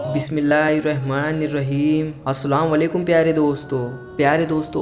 बिस्मिल्लाहिर्रहमानिर्रहीम। अस्सलाम वालेकुम प्यारे दोस्तों,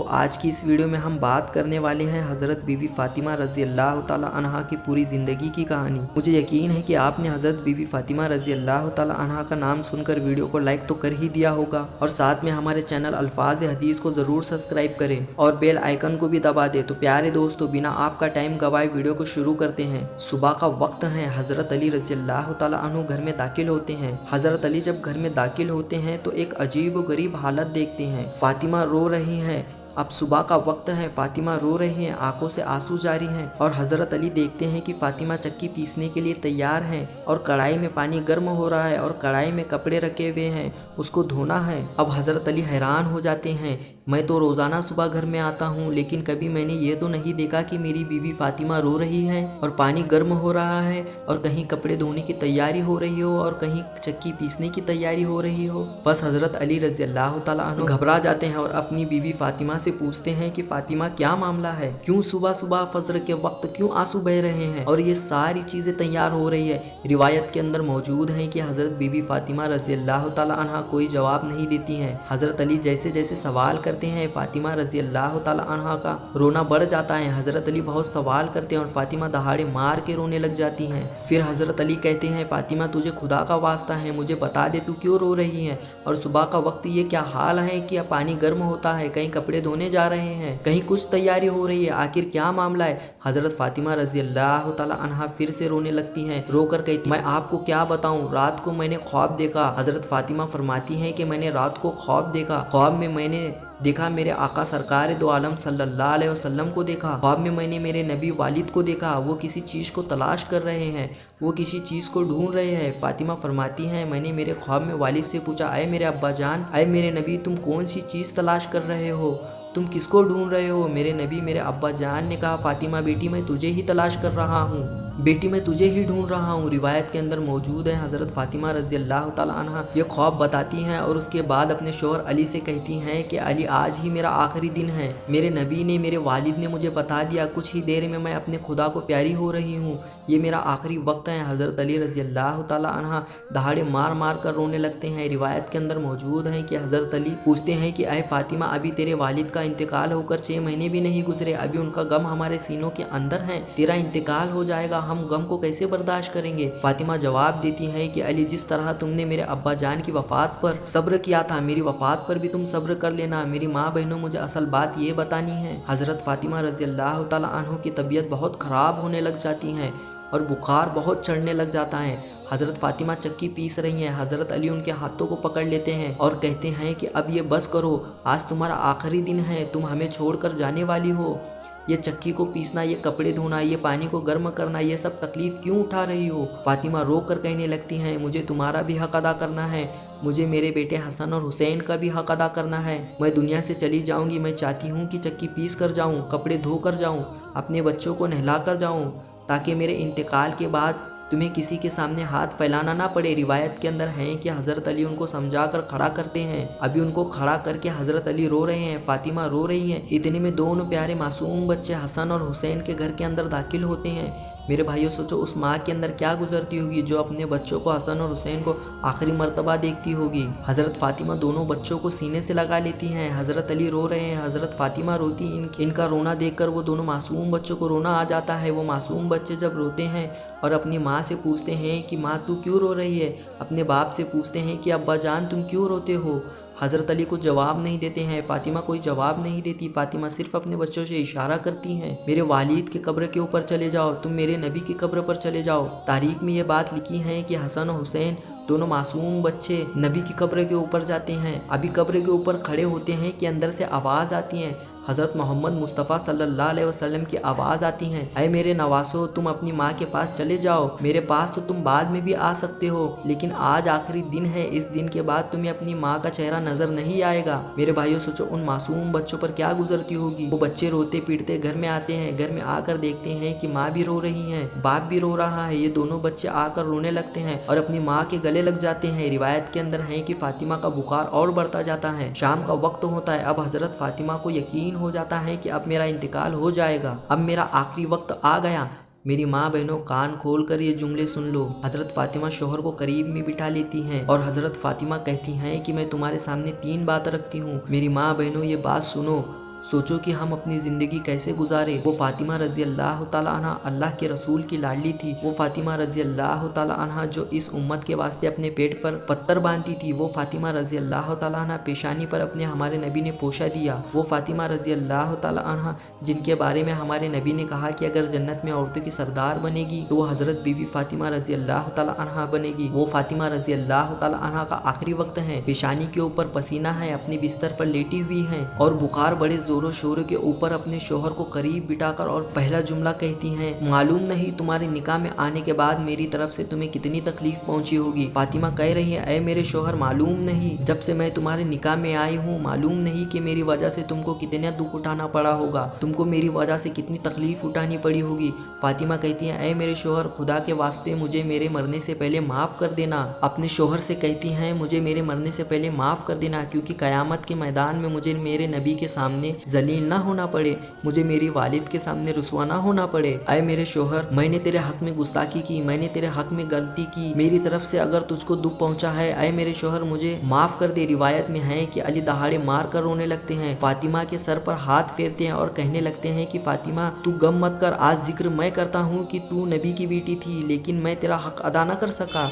आज की इस वीडियो में हम बात करने वाले हैं हज़रत बीबी फ़ातिमा रज़ी अल्लाह ताला अन्हा की पूरी ज़िंदगी की कहानी। मुझे यकीन है कि आपने हज़रत बीबी फ़ातिमा रज़ी अल्लाह ताला अन्हा का नाम सुनकर वीडियो को लाइक तो कर ही दिया होगा और साथ में हमारे चैनल अल्फाज हदीस को ज़रूर सब्सक्राइब करें और बेल आइकन को भी दबा दें। तो प्यारे दोस्तों, बिना आपका टाइम गवाए वीडियो को शुरू करते हैं। सुबह का वक्त है। हज़रत अली रज़ी अल्लाह ताला अन्हु घर में दाखिल होते हैं। हज़रत अली जब घर में दाखिल होते हैं तो एक अजीब व गरीब हालत देखते हैं। फातिमा रो रही हैं। अब सुबह का वक्त है। फातिमा रो रही हैं, आंखों से आंसू जारी हैं और हज़रत अली देखते हैं कि फातिमा चक्की पीसने के लिए तैयार हैं और कढ़ाई में पानी गर्म हो रहा है और कढ़ाई में कपड़े रखे हुए हैं, उसको धोना है। अब हज़रत अली हैरान हो जाते हैं। मैं तो रोज़ाना सुबह घर में आता हूँ, लेकिन कभी मैंने ये तो नहीं देखा कि मेरी बीवी फातिमा रो रही है और पानी गर्म हो रहा है और कहीं कपड़े धोने की तैयारी हो रही हो और कहीं चक्की पीसने की तैयारी हो रही हो। बस हज़रत अली रज़ी अल्लाह ताला अन्हु घबरा जाते हैं और अपनी बीवी फातिमा से पूछते हैं कि फातिमा क्या मामला है, क्यों सुबह सुबह फजर के वक्त क्यों आंसू बह रहे हैं और ये सारी चीज़ें तैयार हो रही है। रिवायत के अंदर मौजूद है कि हज़रत बीबी फातिमा रज़ी अल्लाह ताला अन्हा कोई जवाब नहीं देती हैं। हज़रत अली जैसे जैसे सवाल करते हैं, फातिमा रज़ी अल्लाह ताला अन्हा का रोना बढ़ जाता है। हज़रत अली बहुत सवाल करते हैं और फातिमा दहाड़े मार के रोने लग जाती हैं। फिर हज़रत अली कहते हैं, फातिमा तुझे खुदा का वास्ता है, मुझे बता दे तू क्यों रो रही है और सुबह का वक्त ये क्या हाल है कि पानी गर्म होता है, कहीं कपड़े धोने जा रहे हैं, कहीं कुछ तैयारी हो रही है, आखिर क्या मामला है। हज़रत फातिमा रज़ी अल्लाह ताला अन्हा फिर से रोने लगती हैं। रोकर कहती, मैं आपको क्या बताऊं, रात को मैंने ख्वाब देखा। हज़रत फातिमा फरमाती हैं कि मैंने रात को ख्वाब देखा। ख्वाब में मैंने देखा मेरे आका सरकार दो आलम सल्लल्लाहु अलैहि वसल्लम को देखा। ख्वाब में मैंने मेरे नबी वालिद को देखा। वो किसी चीज़ को तलाश कर रहे हैं, वो किसी चीज़ को ढूंढ रहे हैं। फातिमा फरमाती हैं, मैंने मेरे ख्वाब में वालिद से पूछा, अय मेरे अब्बा जान, अय मेरे नबी, तुम कौन सी चीज़ तलाश कर रहे हो, तुम किसको ढूंढ रहे हो। मेरे नबी मेरे अब्बा जान ने कहा, फातिमा बेटी मैं तुझे ही तलाश कर रहा हूँ, बेटी मैं तुझे ही ढूंढ रहा हूँ। रिवायत के अंदर मौजूद है हज़रत फातिमा रज़ी अल्लाह ताला अन्हा ये ख्वाब बताती हैं और उसके बाद अपने शौहर अली से कहती हैं कि अली आज ही मेरा आखिरी दिन है। मेरे नबी ने, मेरे वालिद ने मुझे बता दिया, कुछ ही देर में मैं अपने खुदा को प्यारी हो रही हूँ, ये मेरा आखिरी वक्त है। हज़रत अली रज़ी अल्लाह ताला अन्हा दहाड़े मार मार कर रोने लगते हैं। रिवायत के अंदर मौजूद है कि हज़रत अली पूछते हैं कि अय फातिमा, अभी तेरे वालिद का इंतकाल होकर 6 महीने भी नहीं गुजरे, अभी उनका गम हमारे सीनों के अंदर है, तेरा इंतकाल हो जाएगा, हम गम को कैसे बर्दाश्त करेंगे। फातिमा जवाब देती है कि अली, जिस तरह तुमने मेरे अब्बा जान की वफात पर सब्र किया था, मेरी वफात पर भी तुम सब्र कर लेना। मेरी माँ बहनों, मुझे असल बात ये बतानी है। हज़रत फातिमा रज़ी अल्लाह ताला अन्हा की तबीयत बहुत ख़राब होने लग जाती है और बुखार बहुत चढ़ने लग जाता है। हज़रत फातिमा चक्की पीस रही हैं। हज़रत अली उनके हाथों को पकड़ लेते हैं और कहते हैं कि अब ये बस करो, आज तुम्हारा आखिरी दिन है, तुम हमें छोड़कर जाने वाली हो। ये चक्की को पीसना, ये कपड़े धोना, ये पानी को गर्म करना, ये सब तकलीफ़ क्यों उठा रही हो। फातिमा रो कर कहने लगती हैं, मुझे तुम्हारा भी हक अदा करना है, मुझे मेरे बेटे हसन और हुसैन का भी हक अदा करना है। मैं दुनिया से चली जाऊंगी, मैं चाहती हूँ कि चक्की पीस कर जाऊँ, कपड़े धो कर जाऊँ, अपने बच्चों को नहला कर जाऊँ, ताकि मेरे इंतकाल के बाद तुम्हें किसी के सामने हाथ फैलाना ना पड़े। रिवायत के अंदर है कि हज़रत अली उनको समझा कर खड़ा करते हैं। अभी उनको खड़ा करके हज़रत अली रो रहे हैं, फातिमा रो रही हैं। इतने में दोनों प्यारे मासूम बच्चे हसन और हुसैन के घर के अंदर दाखिल होते हैं। मेरे भाइयों, सोचो उस माँ के अंदर क्या गुजरती होगी जो अपने बच्चों को, हसन और हुसैन को आखिरी मर्तबा देखती होगी। हज़रत फातिमा दोनों बच्चों को सीने से लगा लेती हैं। हज़रत अली रो रहे हैं, हज़रत फातिमा रोती। इनका रोना देखकर वो दोनों मासूम बच्चों को रोना आ जाता है। वो मासूम बच्चे जब रोते हैं और अपनी माँ से पूछते हैं कि माँ तू क्यों रो रही है, अपने बाप से पूछते हैं कि अब्बा जान तुम क्यों रोते हो। हज़रत अली को जवाब नहीं देते हैं, फातिमा कोई जवाब नहीं देती। फातिमा सिर्फ अपने बच्चों से इशारा करती हैं, मेरे वालिद की कब्र के ऊपर चले जाओ, तुम मेरे नबी की कब्र पर चले जाओ। तारीख में ये बात लिखी है कि हसन और हुसैन दोनों मासूम बच्चे नबी की कब्र के ऊपर जाते हैं। अभी कब्र के ऊपर खड़े होते हैं कि अंदर से आवाज़ आती है, हज़रत मोहम्मद मुस्तफ़ा सल्लल्लाहु अलैहि वसल्लम की आवाज़ आती है, अय मेरे नवासो, तुम अपनी माँ के पास चले जाओ, मेरे पास तो तुम बाद में भी आ सकते हो, लेकिन आज आखिरी दिन है, इस दिन के बाद तुम्हें अपनी माँ का चेहरा नजर नहीं आएगा। मेरे भाइयों, सोचो उन मासूम बच्चों पर क्या गुजरती होगी। वो बच्चे रोते पीटते घर में आते हैं। घर में आकर देखते हैं कि माँ भी रो रही है, बाप भी रो रहा है। ये दोनों बच्चे आकर रोने लगते हैं और अपनी माँ के गले लग जाते हैं। रिवायत के अंदर है कि फातिमा का बुखार और बढ़ता जाता है। शाम का वक्त होता है। अब हज़रत फातिमा को यकीन यकीन हो जाता है कि अब मेरा इंतकाल हो जाएगा, अब मेरा आखिरी वक्त आ गया। मेरी माँ बहनों, कान खोल कर ये जुमले सुन लो। हजरत फातिमा शोहर को करीब में बिठा लेती हैं और हजरत फातिमा कहती हैं कि मैं तुम्हारे सामने 3 बात रखती हूँ। मेरी माँ बहनों, ये बात सुनो, सोचो कि हम अपनी ज़िंदगी कैसे गुजारे। वो फातिमा रज़ी अल्लाह ताला अन्हा अल्लाह के रसूल की लाडली थी। वो फातिमा रज़ी अल्लाह ताला अन्हा जो इस उम्मत के वास्ते अपने पेट पर पत्थर बांधती थी। वो फातिमा रज़ी अल्लाह ताला अन्हा पेशानी पर अपने हमारे नबी ने पोशा दिया। वो फातिमा रज़ी अल्लाह ताला अन्हा जिनके बारे में हमारे नबी ने कहा कि अगर जन्नत में औरतों की सरदार बनेगी तो वो हज़रत बीबी फातिमा रज़ी अल्लाह ताला अन्हा बनेगी। वो फातिमा रज़ी अल्लाह ताला अन्हा का आखिरी वक्त है। पेशानी के ऊपर पसीना है, अपने बिस्तर पर लेटी हुई है और बुखार बड़े जोरों शोरों के ऊपर अपने शोहर को करीब बिठाकर और पहला जुमला कहती हैं, मालूम नहीं तुम्हारे निकाह में आने के बाद मेरी तरफ से तुम्हें कितनी तकलीफ पहुंची होगी। फातिमा कह रही है, ऐ मेरे शोहर, मालूम नहीं जब से मैं तुम्हारे निकाह में आई हूँ, मालूम नहीं कि मेरी वजह से तुमको कितना दुख उठाना पड़ा होगा, तुमको मेरी वजह से कितनी तकलीफ उठानी पड़ी होगी। फातिमा कहती है, ऐ मेरे शोहर, खुदा के वास्ते मुझे मेरे मरने से पहले माफ़ कर देना। अपने शोहर से कहती हैं, मुझे मेरे मरने से पहले माफ़ कर देना, क्योंकि क़यामत के मैदान में मुझे मेरे नबी के सामने जलील ना होना पड़े, मुझे मेरी वालिद के सामने रुसवा ना होना पड़े। ऐ मेरे शोहर, मैंने तेरे हक में गुस्ताखी की, मैंने तेरे हक में गलती की, मेरी तरफ से अगर तुझको दुख पहुंचा है, ऐ मेरे शोहर मुझे माफ़ कर दे। रिवायत में है कि अली दहाड़े मार कर रोने लगते हैं, फातिमा के सर पर हाथ फेरते हैं और कहने लगते हैं कि फातिमा तू गम मत कर, आज जिक्र मैं करता हूँ कि तू नबी की बेटी थी लेकिन मैं तेरा हक अदा न कर सका।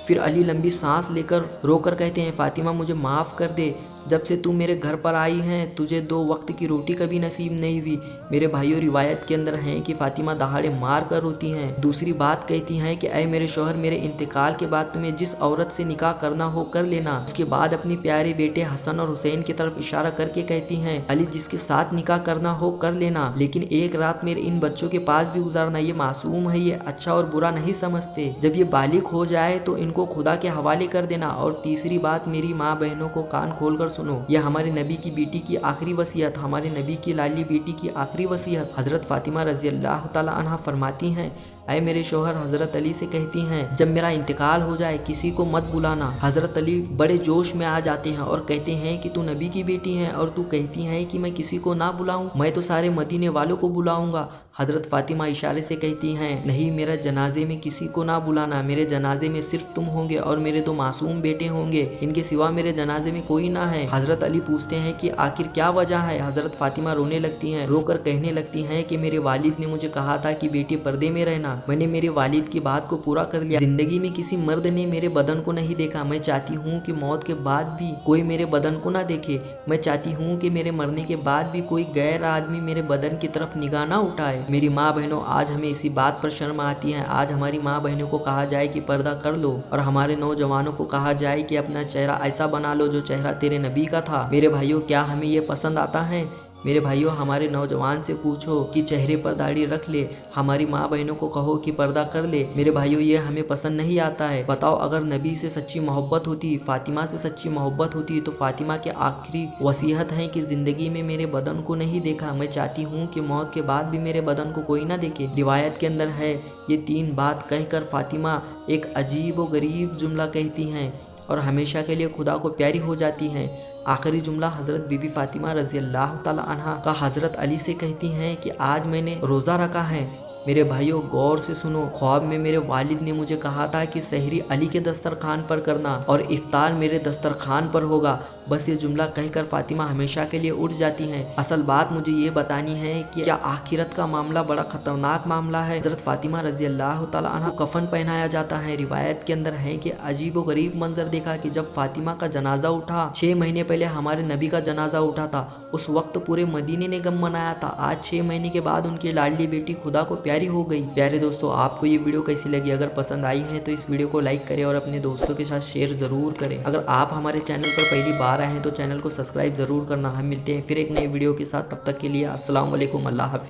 फिर अली लंबी सांस लेकर रोकर कहते हैं, फातिमा मुझे माफ़ कर दे, जब से तू मेरे घर पर आई है तुझे 2 वक्त की रोटी कभी नसीब नहीं हुई। मेरे भाइयों, रिवायत के अंदर है कि फातिमा दहाड़े मार कर रोती हैं। दूसरी बात कहती हैं कि ऐ मेरे शोहर, मेरे इंतकाल के बाद तुम्हें जिस औरत से निकाह करना हो कर लेना। उसके बाद अपनी प्यारे बेटे हसन और हुसैन की तरफ इशारा करके कहती हैं, अली जिसके साथ निकाह करना हो कर लेना, लेकिन एक रात मेरे इन बच्चों के पास भी गुजारना। ये मासूम है, ये अच्छा और बुरा नहीं समझते, जब ये बालिग हो जाए तो इनको खुदा के हवाले कर देना। और तीसरी बात, मेरी माँ बहनों को कान खोल कर सुनो, यह हमारे नबी की बेटी की आखिरी वसीयत, हमारे नबी की लाडली बेटी की आखिरी वसीयत। हजरत फातिमा रज़ी अल्लाह ताला अन्हा फरमाती हैं, ऐ मेरे शोहर, हजरत अली से कहती हैं, जब मेरा इंतकाल हो जाए किसी को मत बुलाना। हजरत अली बड़े जोश में आ जाते हैं और कहते हैं कि तू नबी की बेटी है और तू कहती है कि मैं किसी को ना बुलाऊं, मैं तो सारे मदीने वालों को बुलाऊंगा। हजरत फातिमा इशारे से कहती हैं, नहीं, मेरे जनाजे में किसी को ना बुलाना, मेरे जनाजे में सिर्फ तुम होंगे और मेरे 2 मासूम बेटे होंगे, इनके सिवा मेरे जनाजे में कोई ना है। हजरत अली पूछते हैं कि आखिर क्या वजह है। हजरत फातिमा रोने लगती हैं, रोकर कहने लगती हैं कि मेरे वालिद ने मुझे कहा था कि बेटी पर्दे में रहना, मैंने मेरे वालिद की बात को पूरा कर लिया। जिंदगी में किसी मर्द ने मेरे बदन को नहीं देखा, मैं चाहती हूँ कि मौत के बाद भी कोई मेरे बदन को ना देखे। मैं चाहती हूँ कि मेरे मरने के बाद भी कोई गैर आदमी मेरे बदन की तरफ निगाह ना उठाए। मेरी माँ बहनों, आज हमें इसी बात पर शर्म आती है। आज हमारी माँ बहनों को कहा जाए कि पर्दा कर लो और हमारे नौजवानों को कहा जाए कि अपना चेहरा ऐसा बना लो जो चेहरा तेरे नबी का था। मेरे भाइयों, क्या हमें ये पसंद आता है? मेरे भाइयों, हमारे नौजवान से पूछो कि चेहरे पर दाढ़ी रख ले, हमारी माँ बहनों को कहो कि पर्दा कर ले। मेरे भाइयों, ये हमें पसंद नहीं आता है। बताओ, अगर नबी से सच्ची मोहब्बत होती, फातिमा से सच्ची मोहब्बत होती तो फातिमा के आखिरी वसीयत है कि जिंदगी में मेरे बदन को नहीं देखा, मैं चाहती हूँ कि मौत के बाद भी मेरे बदन को कोई ना देखे। रिवायत के अंदर है, ये 3 बात कहकर फातिमा एक अजीब व गरीब जुमला कहती हैं और हमेशा के लिए खुदा को प्यारी हो जाती हैं। आखिरी जुमला हज़रत बीबी फातिमा रज़ी अल्लाह ताला अन्हा का हज़रत अली से कहती हैं कि आज मैंने रोज़ा रखा है। मेरे भाइयों, गौर से सुनो, ख्वाब में मेरे वालिद ने मुझे कहा था कि सहरी अली के दस्तरखान पर करना और इफ्तार मेरे दस्तरखान पर होगा। बस ये जुमला कहकर फातिमा हमेशा के लिए उठ जाती हैं। असल बात मुझे ये बतानी है कि क्या आखिरत का मामला बड़ा खतरनाक मामला है। हज़रत फातिमा रज़ी अल्लाह ताला अन्हा को कफन पहनाया जाता है। रिवायत के अंदर है कि अजीब व गरीब मंजर देखा कि जब फातिमा का जनाजा उठा, 6 महीने पहले हमारे नबी का जनाजा उठा था, उस वक्त पूरे मदीने ने गम मनाया था। आज 6 महीने के बाद उनकी लाडली बेटी खुदा को प्यारी हो गई। प्यारे दोस्तों, आपको ये वीडियो कैसी लगी? अगर पसंद आई है तो इस वीडियो को लाइक करें और अपने दोस्तों के साथ शेयर जरूर करें। अगर आप हमारे चैनल पर पहली बार आए हैं तो चैनल को सब्सक्राइब जरूर करना। हम मिलते हैं फिर एक नई वीडियो के साथ, तब तक के लिए अस्सलाम वालेकुम, अल्लाह हाफ़िज़।